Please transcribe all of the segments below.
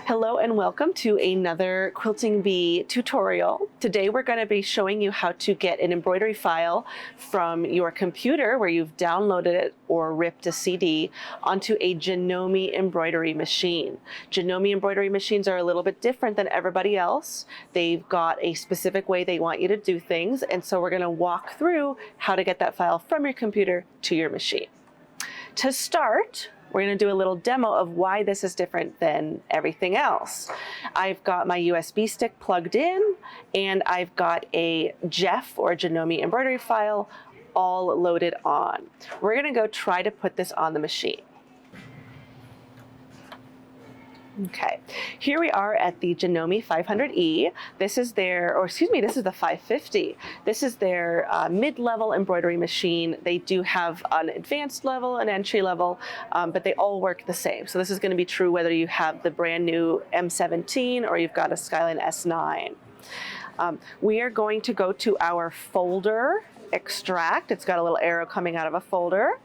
Hello and welcome to another Quilting Bee tutorial. Today we're going to be showing you how to get an embroidery file from your computer where you've downloaded it or ripped a CD onto a Janome embroidery machine. Janome embroidery machines are a little bit different than everybody else. They've got a specific way they want you to do things, and so we're going to walk through how to get that file from your computer to your machine. To start, we're going to do a little demo of why this is different than everything else. I've got my USB stick plugged in, and I've got a Jeff or Janome embroidery file all loaded on. We're going to go try to put this on the machine. Okay, here we are at the Janome 500E. This is their, or excuse me, this is the 550. This is their mid-level embroidery machine. They do have an advanced level, an entry level, but they all work the same. So this is going to be true whether you have the brand new M17 or you've got a Skyline S9. We are going to go to our folder extract. It's got a little arrow coming out of a folder.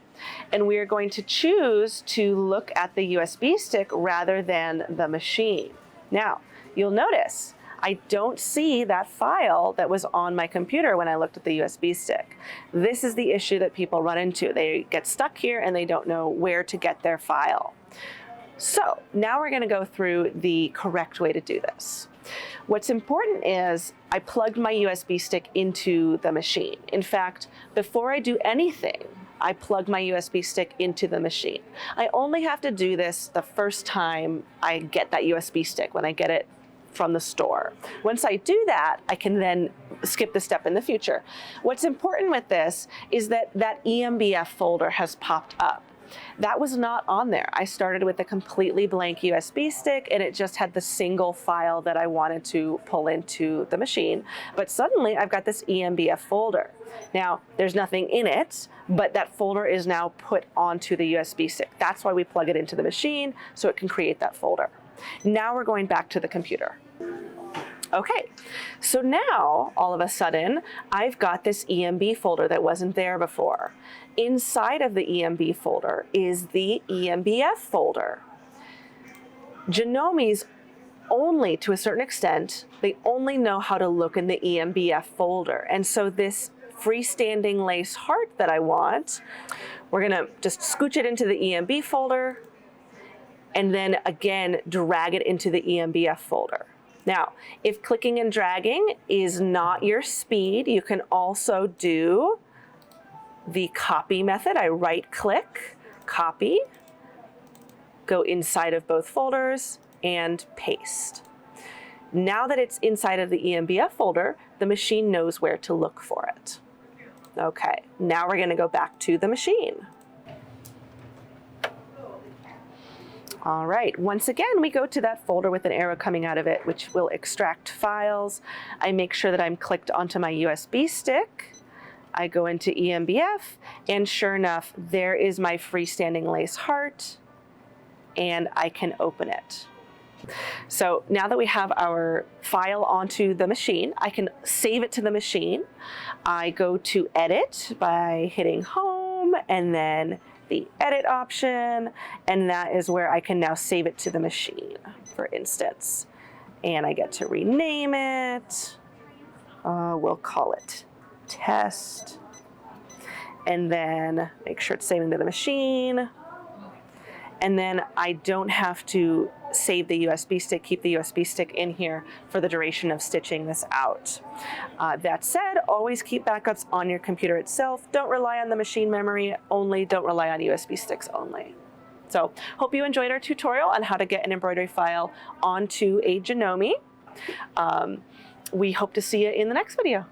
And we are going to choose to look at the USB stick rather than the machine. Now, you'll notice I don't see that file that was on my computer when I looked at the USB stick. This is the issue that people run into. They get stuck here and they don't know where to get their file. So now we're going to go through the correct way to do this. What's important is I plugged my USB stick into the machine. In fact, before I do anything, I plug my USB stick into the machine. I only have to do this the first time I get that USB stick, when I get it from the store. Once I do that, I can then skip the step in the future. What's important with this is that that EMBF folder has popped up. That was not on there. I started with a completely blank USB stick and it just had the single file that I wanted to pull into the machine. But suddenly I've got this EMBF folder. Now, there's nothing in it, but that folder is now put onto the USB stick. That's why we plug it into the machine, so it can create that folder. Now we're going back to the computer. Okay, so now all of a sudden I've got this EMB folder that wasn't there before. Inside of the EMB folder is the EMBF folder. Janome's only, to a certain extent, they only know how to look in the EMBF folder. And so this freestanding lace heart that I want, we're gonna just scooch it into the EMB folder and then again drag it into the EMBF folder. Now, if clicking and dragging is not your speed, you can also do the copy method. I right click, copy, go inside of both folders and paste. Now that it's inside of the EMBF folder, the machine knows where to look for it. Okay, now we're going to go back to the machine. All right, once again, we go to that folder with an arrow coming out of it, which will extract files. I make sure that I'm clicked onto my USB stick. I go into EMBF, and sure enough, there is my freestanding lace heart, and I can open it. So now that we have our file onto the machine, I can save it to the machine. I go to edit by hitting home and then the edit option, and that is where I can now save it to the machine, for instance. And I get to rename it. We'll call it test. And then make sure it's saving to the machine. And then I don't have to save the USB stick, keep the USB stick in here for the duration of stitching this out. That said, always keep backups on your computer itself. Don't rely on the machine memory only, don't rely on USB sticks only. So, hope you enjoyed our tutorial on how to get an embroidery file onto a Janome. We hope to see you in the next video.